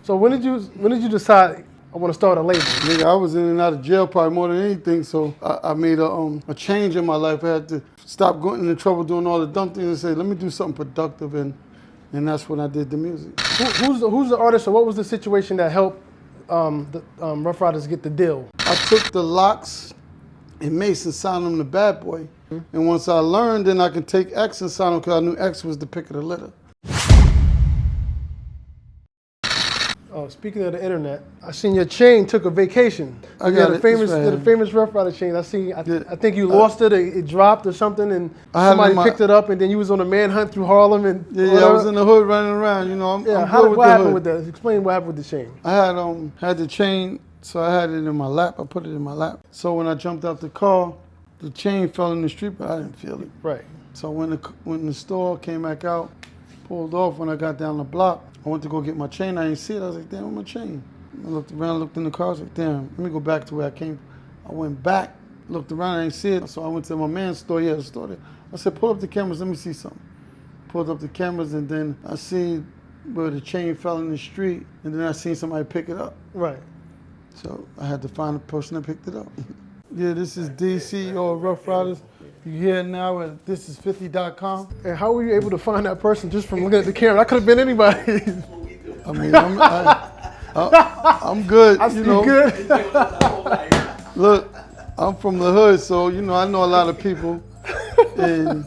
So when did you decide I want to start a label? Nigga, I was in and out of jail probably more than anything, so I made a change in my life. I had to stop getting into trouble doing all the dumb things and say, let me do something productive, and that's when I did the music. Who's the artist, or what was the situation that helped Ruff Ryders get the deal? I took the locks and Mason signed him to Bad Boy. And once I learned, then I could take X and sign him because I knew X was the pick of the litter. Speaking of the internet, I seen your chain took a vacation. I got it. The famous Ruff Ryder chain. I think you lost it, it dropped or something, and somebody picked it up, and then you was on a manhunt through Harlem. And I was in the hood running around. You know, I'm what happened with that? Explain what happened with the chain. I had the chain, so I had it in my lap. I put it in my lap. So when I jumped out the car, the chain fell in the street, but I didn't feel it. Right. So when the store came back out, pulled off, when I got down the block, I went to go get my chain. I didn't see it. I was like, damn, where's my chain? I looked around, looked in the car. I was like, damn, let me go back to where I came. I went back, looked around, I didn't see it. So I went to my man's store. He had a store there. I said, pull up the cameras, let me see something. Pulled up the cameras, and then I seen where the chain fell in the street, and then I seen somebody pick it up. Right. So I had to find the person that picked it up. Yeah, this is Dee, CEO of Ruff Ryders. You're here now at thisis50.com. And how were you able to find that person just from looking at the camera? That could have been anybody. I mean, I'm good. You know. Good. Look, I'm from the hood, so you know I know a lot of people, and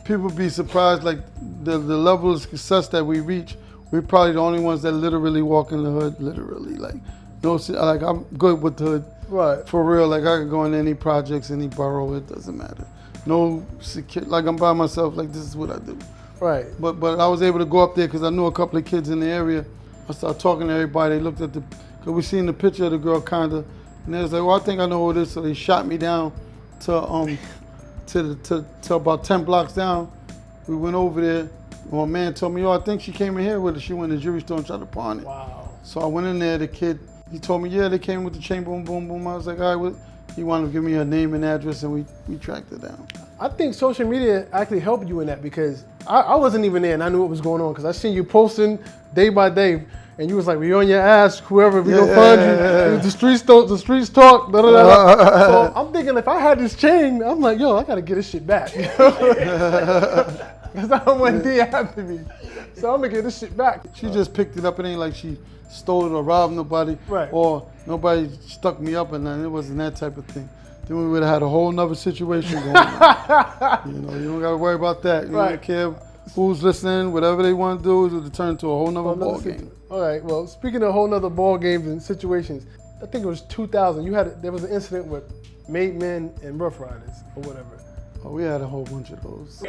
people be surprised like the level of success that we reach. We're probably the only ones that literally walk in the hood, literally. Like, no, like I'm good with the hood. Right. For real, like I could go in any projects, any borough, it doesn't matter. No security, like I'm by myself, like this is what I do. Right. But I was able to go up there because I knew a couple of kids in the area. I started talking to everybody. They looked at because we seen the picture of the girl kinda, and they was like, well, I think I know who it is. So they shot me down to about 10 blocks down. We went over there. My man told me, I think she came in here with us. She went to the jewelry store and tried to pawn it. Wow. So I went in there, the kid, he told me, yeah, they came with the chain, boom, boom, boom. I was like, all right, he wanted to give me her name and address, and we tracked it down. I think social media actually helped you in that, because I wasn't even there and I knew what was going on, because I seen you posting day by day, and you was like, we on your ass, whoever, we gonna find you. The streets talk, da da da. So I'm thinking, if I had this chain, I'm like, yo, I gotta get this shit back. Because I don't want D after me. So I'm gonna get this shit back. She just picked it up. It ain't like she stole it or robbed nobody, right, or nobody stuck me up, and it wasn't that type of thing. Then we would have had a whole nother situation going on. You know, you don't gotta worry about that. You don't care who's listening, whatever they want to do, it would turn to a whole nother ball game. All right, well, speaking of whole nother ball games and situations, I think it was 2000, there was an incident with Made Men and Ruff Ryders, or whatever. Oh, we had a whole bunch of those.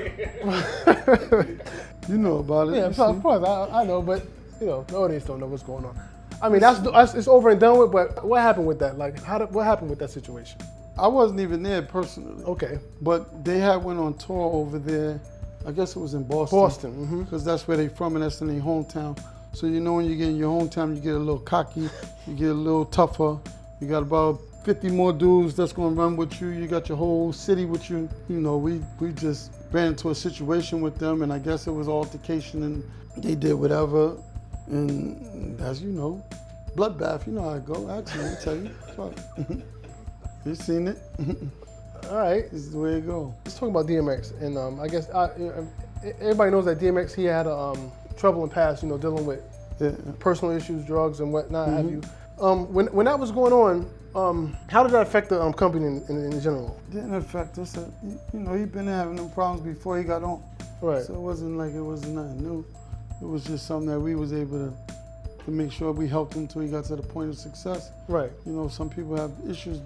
You know about it. Yeah, of course, I know, but you know, the audience don't know what's going on. I mean, it's over and done with, but what happened with that? Like, what happened with that situation? I wasn't even there personally. Okay. But they had went on tour over there. I guess it was in Boston. Boston, because that's where they from, and that's in their hometown. So you know, when you get in your hometown, you get a little cocky, you get a little tougher. You got about 50 more dudes that's gonna run with you. You got your whole city with you. You know, we just ran into a situation with them, and I guess it was altercation, and they did whatever. And as you know, bloodbath, you know how it go. Actually, let me tell you. You seen it. All right. This is the way it go. Let's talk about DMX. And I guess everybody knows that DMX, he had trouble in the past, you know, dealing with personal issues, drugs, and whatnot have you. When that was going on, how did that affect the company in general? It didn't affect us. You know, he'd been having them problems before he got on. Right. So it wasn't like it was nothing new. It was just something that we was able to make sure we helped him until he got to the point of success. Right. You know, some people have issues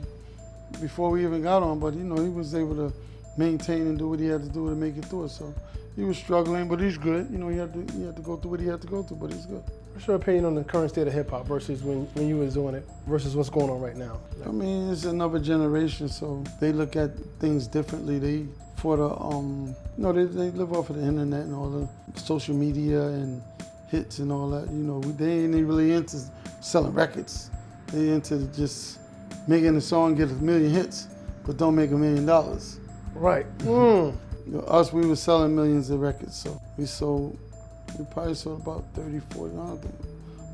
before we even got on, but you know, he was able to maintain and do what he had to do to make it through it. So he was struggling, but he's good. You know, he had to go through what he had to go through, but he's good. What's your opinion on the current state of hip hop versus when you was doing it versus what's going on right now? I mean, it's another generation, so they look at things differently. They live off of the internet and all the social media and hits and all that. You know, they ain't really into selling records. They into just making a song get 1 million hits, but don't make $1 million. Right. You know, us, we were selling millions of records, so we probably sold about 30, 40,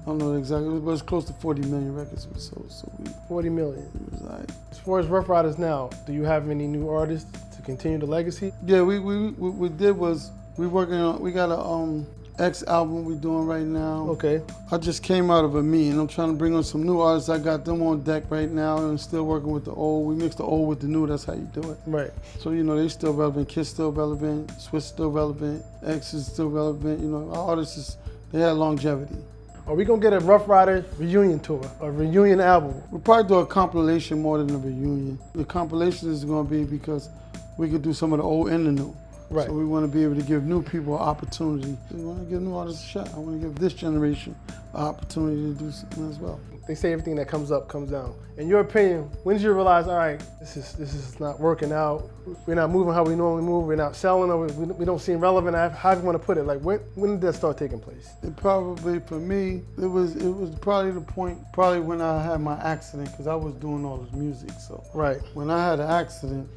don't know exactly, but it's close to 40 million records we sold. So 40 million. it was all right. As far as Ruff Ryders now, do you have any new artists to continue the legacy? Yeah, we did was we got a X album we doing right now. Okay. I just came out of a meeting. I'm trying to bring on some new artists. I got them on deck right now and still working with the old. We mix the old with the new. That's how you do it. Right. So, they still relevant. Kiss still relevant. Swiss still relevant. X is still relevant. Our artists, they had longevity. Are we gonna get a Ruff Ryders reunion tour, a reunion album? We'll probably do a compilation more than a reunion. The compilation is going to be because we could do some of the old and the new. Right. So we want to be able to give new people an opportunity. We want to give new artists a shot. I want to give this generation an opportunity to do something as well. They say everything that comes up comes down. In your opinion, when did you realize, all right, this is not working out, we're not moving how we normally move, we're not selling, or we don't seem relevant, how do you want to put it? Like, when did that start taking place? It probably, for me, it was probably the point, when I had my accident, because I was doing all this music. So Right. when I had an accident,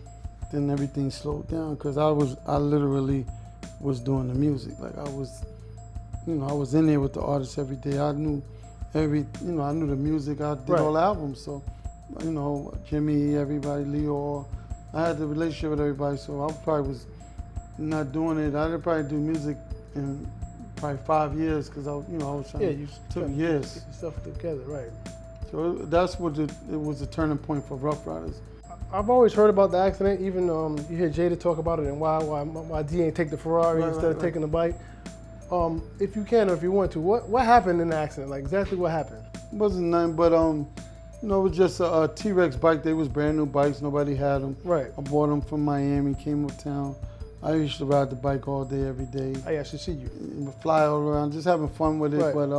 then everything slowed down, because I literally was doing the music. Like I was in there with the artists every day. I knew I knew the music. I did all the albums. So, Jimmy, everybody, Leo, I had the relationship with everybody. So I probably was not doing it. I did probably do music in probably 5 years, because I was trying. Yeah, you took years. Get yourself together, right? So that's what it was a turning point for Ruff Ryders. I've always heard about the accident. Even you hear Jada talk about it and why D ain't take the Ferrari instead of taking the bike. If you can or if you want to, what happened in the accident? Like exactly what happened? It wasn't nothing but it was just a T-Rex bike. They was brand new bikes. Nobody had them. Right. I bought them from Miami. Came uptown. I used to ride the bike all day, every day. I actually see you. And fly all around, just having fun with it. Right. But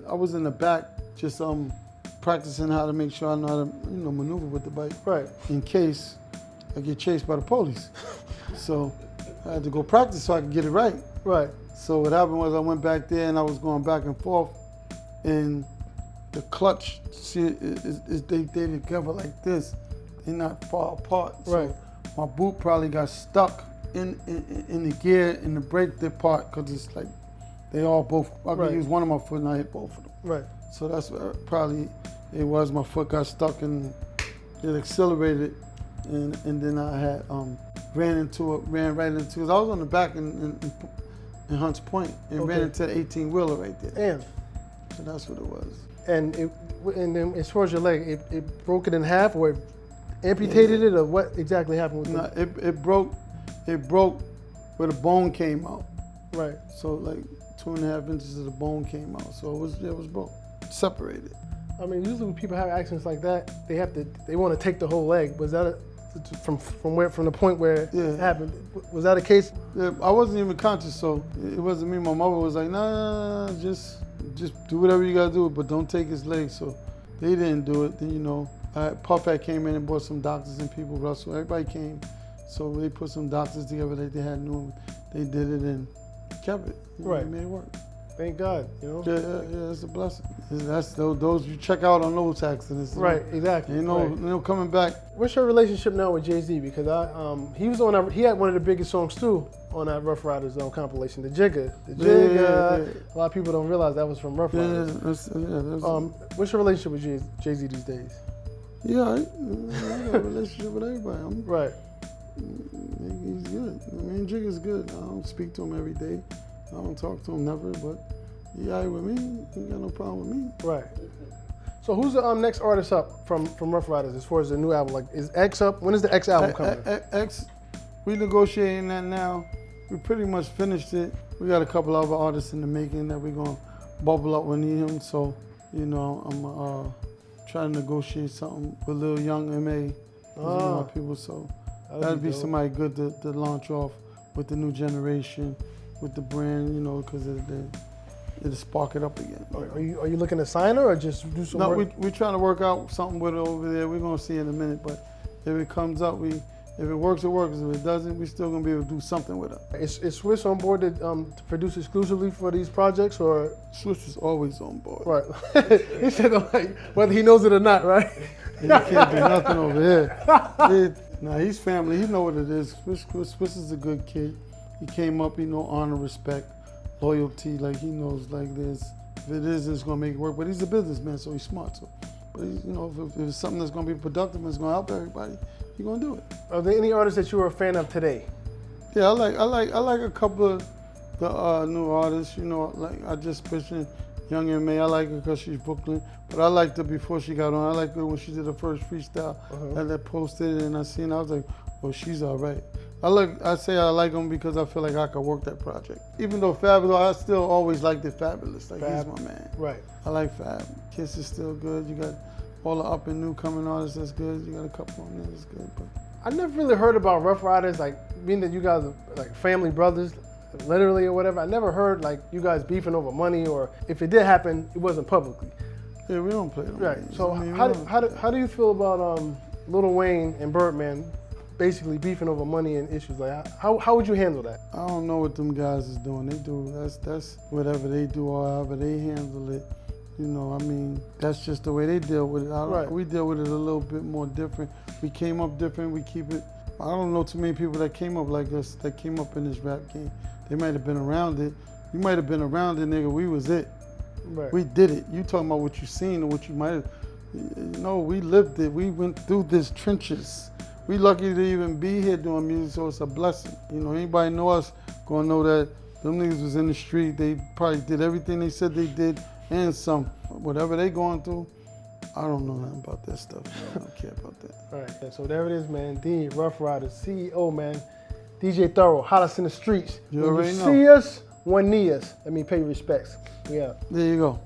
I was in the back, just practicing how to make sure I know how to maneuver with the bike. Right. In case I get chased by the police. So I had to go practice so I could get it right. Right. So what happened was I went back there and I was going back and forth, and the clutch, they together like this. They're not far apart. Right. So my boot probably got stuck in the gear in the brake part, because it's like they all both. I could use one of my foot and I hit both of them. Right. So that's what probably it was. My foot got stuck and it accelerated, and then I had ran right into it. I was on the back in Hunts Point and ran into the 18-wheeler right there. Damn. So that's what it was. And then as far as your leg, it broke it in half, or it amputated it, or what exactly happened with it? It broke where the bone came out. Right. So like 2.5 inches of the bone came out. So it was broke, separated. I mean, usually when people have accidents like that, they want to take the whole leg. Was that from the point where it happened? Was that a case? Yeah, I wasn't even conscious, so it wasn't me. My mother was like, nah, just do whatever you gotta do, but don't take his leg. So they didn't do it. Then Puffat came in and brought some doctors and people. Russell, everybody came. So they put some doctors together that they had new. They did it and kept it. Right. Made it work. Thank God, Yeah, it's a blessing. That's those you check out on those accidents. Right, exactly. Coming back. What's your relationship now with Jay-Z? Because he had one of the biggest songs too on that Ruff Ryders compilation, the Jigga. A lot of people don't realize that was from Ruff Ryders. What's your relationship with Jay-Z these days? Yeah, I got a relationship with everybody. Right. He's good. Jigga's good. I don't speak to him every day. I don't talk to him never, but he all right with me. He ain't got no problem with me. Right. So who's the next artist up from Ruff Ryders as far as the new album? Like, is X up? When is the X album coming? X, we negotiating that now. We pretty much finished it. We got a couple other artists in the making that we're gonna bubble up when need him. So, I'm trying to negotiate something with Lil Young M.A. One of my people. So that'd be somebody good to launch off with the new generation, with the brand, because it'll spark it up again. Are you looking to sign her or just do some work? We're trying to work out something with her over there. We're gonna see in a minute, but if it comes up, if it works, it works. If it doesn't, we're still gonna be able to do something with her. Is Swiss on board to produce exclusively for these projects, or? Swiss is always on board. Right. He said, like, whether he knows it or not, right? He can't do nothing over here. He's family. He know what it is. Swiss is a good kid. He came up, honor, respect, loyalty. Like he knows, like there's If it is, it's gonna make it work. But he's a businessman, so he's smart. So, but he's, you know, if it's something that's gonna be productive and it's gonna help everybody, he's gonna do it. Are there any artists that you are a fan of today? Yeah, I like a couple of the new artists. You know, like I just mentioned Young M.A. I like her because she's Brooklyn, but I liked her before she got on. I liked her when she did her first freestyle. I posted it and I seen. I was like, oh, she's all right. I say I like them because I feel like I could work that project. Even though Fabulous, I still always liked it Fabulous. Like he's my man. Right. I like Fab. Kiss is still good. You got all the up and new coming artists that's good. You got a couple on there that's good. But I never really heard about Ruff Ryders, like being that you guys are like family brothers, literally or whatever. I never heard like you guys beefing over money, or if it did happen, it wasn't publicly. Yeah, we don't play them. Right. Games. So I mean, how do you feel about Lil Wayne and Birdman basically beefing over money and issues? Like how would you handle that? I don't know what them guys is doing. They do that's whatever they do or however they handle it. You know, I mean, that's just the way they deal with it. Right. We deal with it a little bit more different. We came up different. We keep it. I don't know too many people that came up like us, that came up in this rap game. They might have been around it. You might have been around it, nigga. We was it. Right. We did it. You talking about what you seen or what you might have. You know, we lived it. We went through this trenches. We lucky to even be here doing music, so it's a blessing. You know, anybody know us gonna know that them niggas was in the street. They probably did everything they said they did and some. Whatever they going through, I don't know nothing about that stuff. Man. I don't care about that. All right. So there it is, man. Dee, Ruff Ryders, CEO, man. DJ Thorough, hottest in the streets. You when already you know. see us, one knee us. Let me pay respects. Yeah. There you go.